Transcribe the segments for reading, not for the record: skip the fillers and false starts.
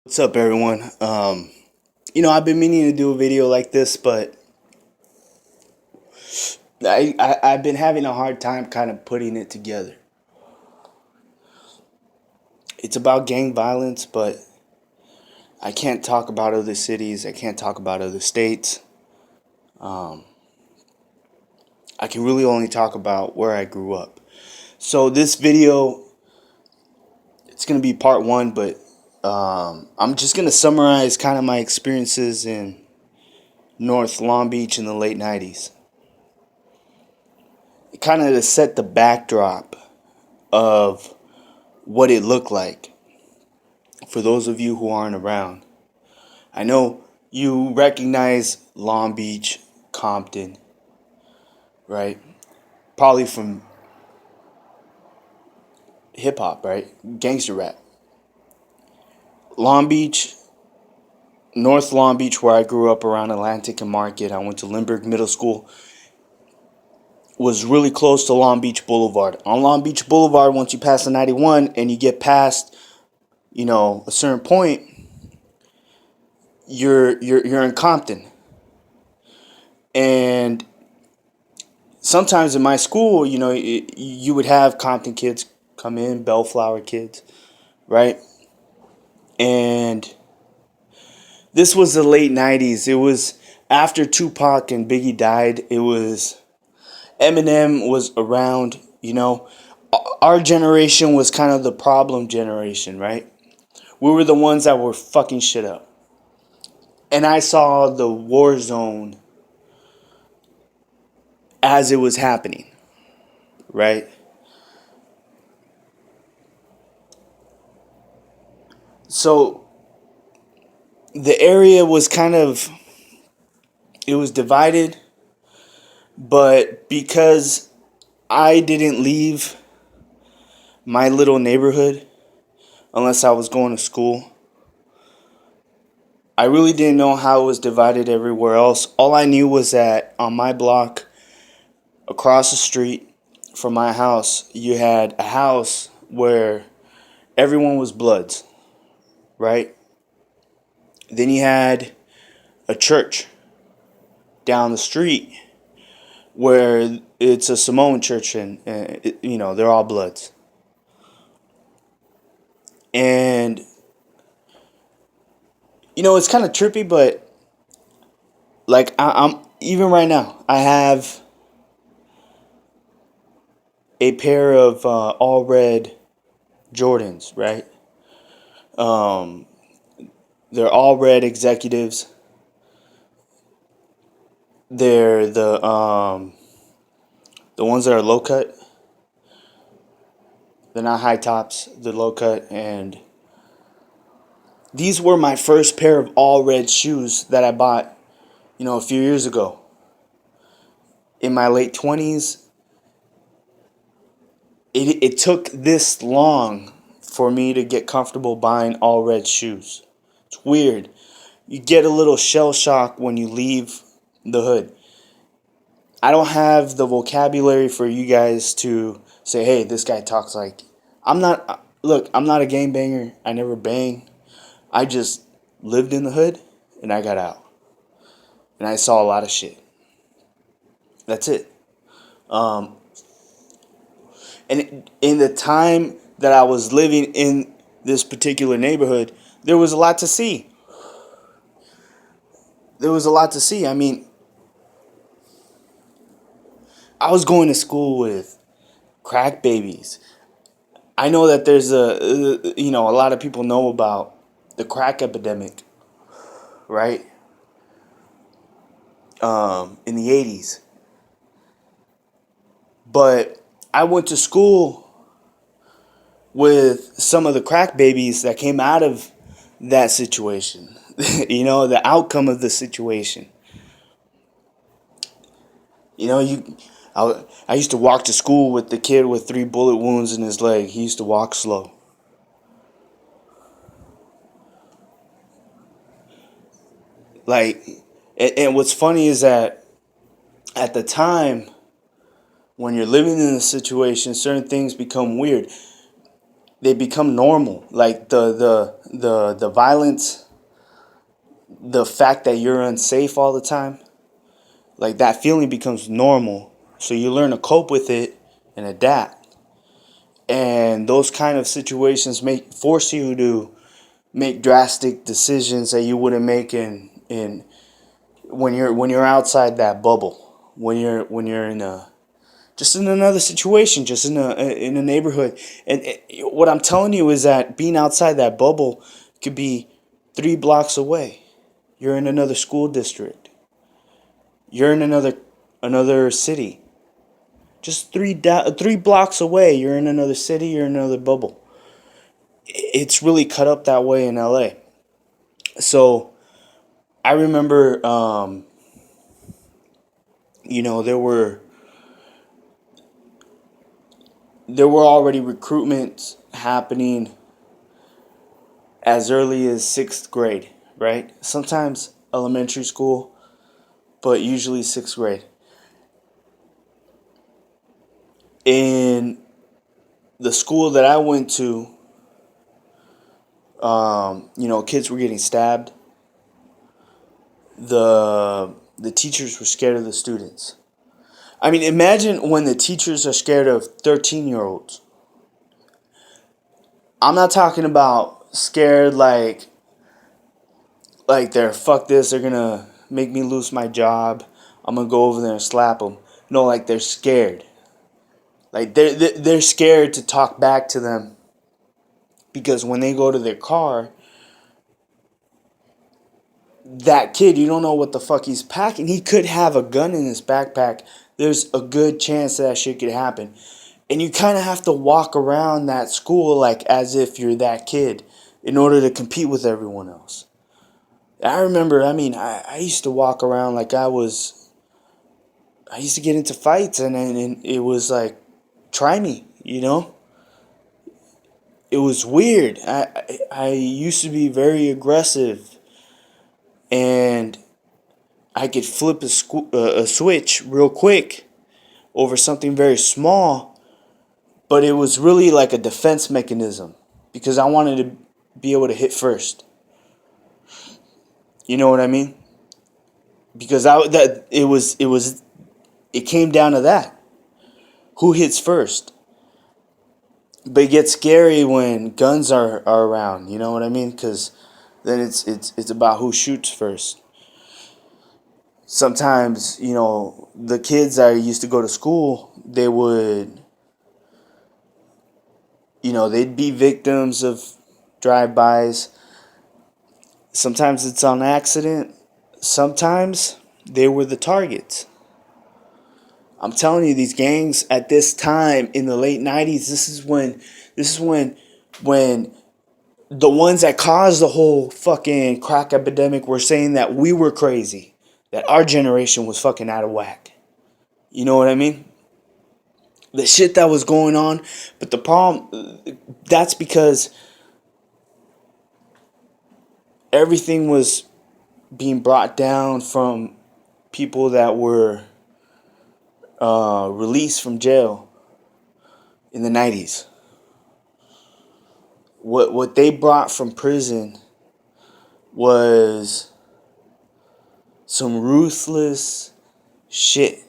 What's up, everyone? I've been meaning to do a video like this, but I've been having a hard time kind of putting it together. It's about gang violence, but I can't talk about other cities. I can't talk about other states. Um, I can really only talk about where I grew up. So this video, it's gonna be part one, but I'm just gonna summarize kind of my experiences in North Long Beach in the late '90s. Kind of to set the backdrop of what it looked like for those of you who aren't around. I know you recognize Long Beach, Compton, right? Probably from hip hop, right? Gangster rap. Long Beach, North Long Beach, where I grew up around Atlantic and Market. I went to Lindbergh Middle School. Was really close to Long Beach Boulevard. On Long Beach Boulevard, once you pass the 91 and you get past, a certain point, you're in Compton. And sometimes in my school, you would have Compton kids come in, Bellflower kids, right? And this was the late '90s. It was after Tupac and Biggie died. It was Eminem was around. Our generation was kind of the problem generation, right? We were the ones that were fucking shit up. And I saw the war zone as it was happening, right? So the area was it was divided, but because I didn't leave my little neighborhood unless I was going to school, I really didn't know how it was divided everywhere else. All I knew was that on my block, across the street from my house, you had a house where everyone was Bloods, right? Then you had a church down the street where it's a Samoan church, and they're all Bloods. And it's kind of trippy, but like I'm even right now, I have a pair of all red Jordans, right? Um, they're all red executives. They're the ones that are low cut. They're not high tops. They're low cut, and these were my first pair of all red shoes that I bought, a few years ago. In my late 20s, it took this long for me to get comfortable buying all red shoes. It's weird. You get a little shell shock when you leave the hood. I don't have the vocabulary for you guys to say, hey, this guy talks like. I'm not a gang banger. I never bang. I just lived in the hood and I got out. And I saw a lot of shit. That's it. Um, and in the time that I was living in this particular neighborhood, there was a lot to see. There was a lot to see. I mean, I was going to school with crack babies. I know that there's a lot of people know about the crack epidemic, right? In the '80s. But I went to school with some of the crack babies that came out of that situation. The outcome of the situation. You know, you, I used to walk to school with the kid with 3 bullet wounds in his leg. He used to walk slow. Like, and what's funny is that at the time, when you're living in a situation, certain things become weird. they become normal. Like the violence, the fact that you're unsafe all the time, like that feeling becomes normal. So you learn to cope with it and adapt. And those kind of situations make force you to make drastic decisions that you wouldn't make in when you're outside that bubble. When you're in a just in another situation, just in a neighborhood. And what I'm telling you is that being outside that bubble could be 3 blocks away. You're in another school district. You're in another city. Just 3 blocks away, you're in another city. You're in another bubble. It's really cut up that way in LA. So I remember, there were already recruitments happening as early as 6th grade, right? Sometimes elementary school, but usually 6th grade. In the school that I went to, kids were getting stabbed. The teachers were scared of the students. I mean, imagine when the teachers are scared of 13-year-olds. I'm not talking about scared like they're fuck this, they're gonna make me lose my job. I'm gonna go over there and slap them. No, like they're scared. Like they're scared to talk back to them because when they go to their car, that kid, you don't know what the fuck he's packing. He could have a gun in his backpack. There's a good chance that shit could happen. And you kind of have to walk around that school like as if you're that kid in order to compete with everyone else. I remember, I used to walk around like I used to get into fights and it was like, try me, you know? It was weird. I used to be very aggressive and I could flip a switch real quick over something very small, but it was really like a defense mechanism because I wanted to be able to hit first. You know what I mean? Because it came down to that. Who hits first? But it gets scary when guns are around. You know what I mean? Because then it's about who shoots first. Sometimes the kids that used to go to school, they would they'd be victims of drive-bys. Sometimes it's on accident. Sometimes they were the targets. I'm telling you, these gangs at this time in the late '90s, this is when the ones that caused the whole fucking crack epidemic were saying that we were crazy, that our generation was fucking out of whack. You know what I mean? The shit that was going on, but the problem, that's because everything was being brought down from people that were released from jail in the '90s. What they brought from prison was some ruthless shit,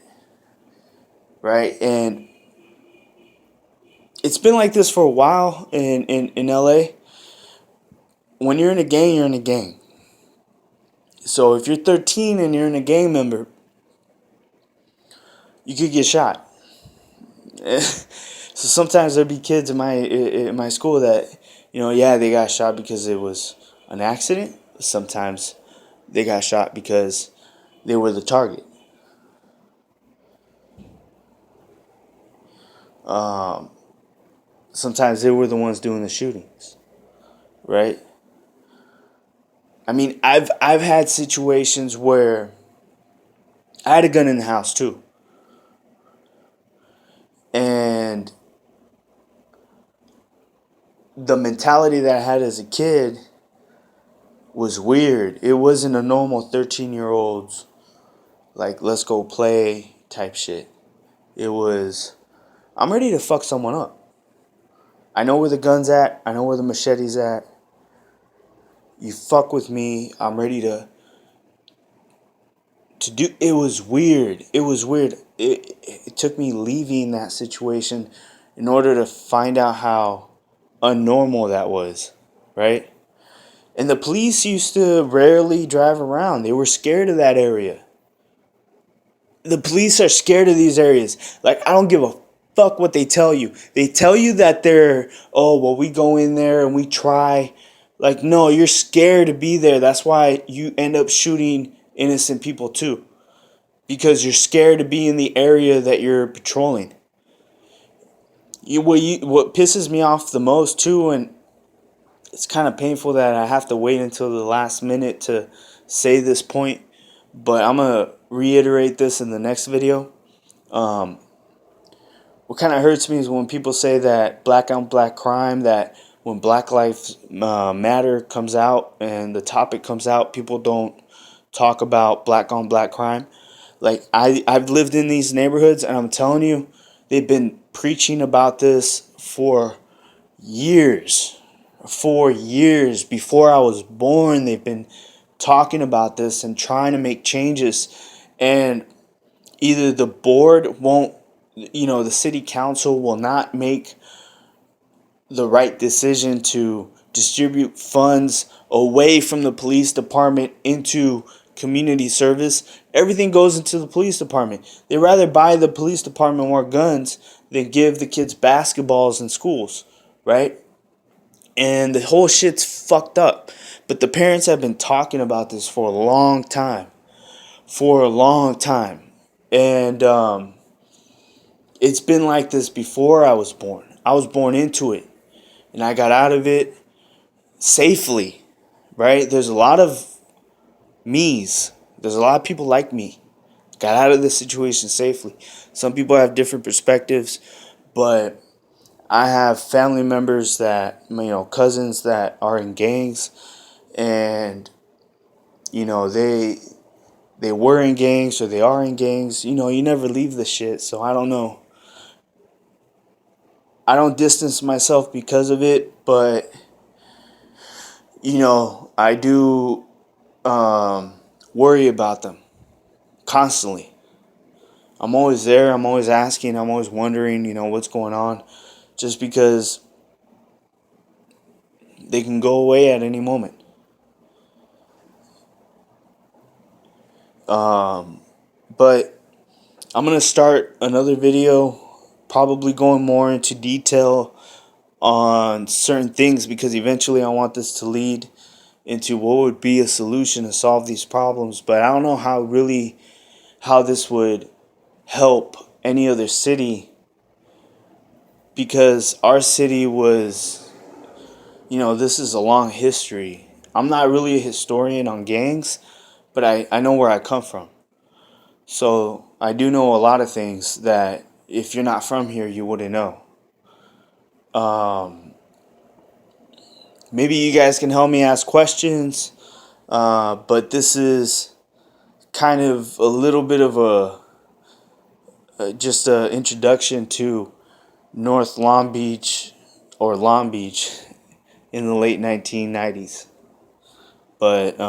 right? And it's been like this for a while in LA. When you're in a gang, you're in a gang. So if you're 13 and you're in a gang member, you could get shot. So sometimes there'd be kids in my school that, yeah, they got shot because it was an accident. Sometimes they got shot because they were the target. Um, Sometimes they were the ones doing the shootings, right? I mean, I've had situations where I had a gun in the house too, and the mentality that I had as a kid was weird. It wasn't a normal 13-year-old's like let's go play type shit. It was I'm ready to fuck someone up. I know where the gun's at. I know where the machete's at. You fuck with me, I'm ready to do. It was weird. It was weird. It took me leaving that situation in order to find out how unnormal that was, right? And the police used to rarely drive around. They were scared of that area. The police are scared of these areas. Like, I don't give a fuck what they tell you. They tell you that they're, oh, well, we go in there and we try. Like, no, you're scared to be there. That's why you end up shooting innocent people too. Because you're scared to be in the area that you're patrolling. What pisses me off the most too, and it's kind of painful that I have to wait until the last minute to say this point, but I'm going to reiterate this in the next video. What kind of hurts me is when people say that black on black crime, that when Black Lives Matter comes out and the topic comes out, people don't talk about black on black crime. Like, I've lived in these neighborhoods, and I'm telling you, they've been preaching about this for years. For years. Before I was born, they've been talking about this and trying to make changes. And either the board won't, the city council will not make the right decision to distribute funds away from the police department into community service. Everything goes into the police department. They rather buy the police department more guns than give the kids basketballs in schools, right? And the whole shit's fucked up. But the parents have been talking about this for a long time. For a long time. And it's been like this before I was born. I was born into it. And I got out of it safely, right? There's a lot of me's. There's a lot of people like me. Got out of this situation safely. Some people have different perspectives, but I have family members that, cousins that are in gangs, and, they were in gangs or they are in gangs. You never leave the shit, so I don't know. I don't distance myself because of it, but, I do worry about them constantly. I'm always there. I'm always asking. I'm always wondering, what's going on. Just because they can go away at any moment. But I'm going to start another video, probably going more into detail on certain things, because eventually I want this to lead into what would be a solution to solve these problems. But I don't know how this would help any other city, because our city was, this is a long history. I'm not really a historian on gangs, but I know where I come from. So I do know a lot of things that if you're not from here, you wouldn't know. Maybe you guys can help me ask questions, but this is kind of a little bit of just an introduction to North Long Beach, or Long Beach, in the late 1990s. But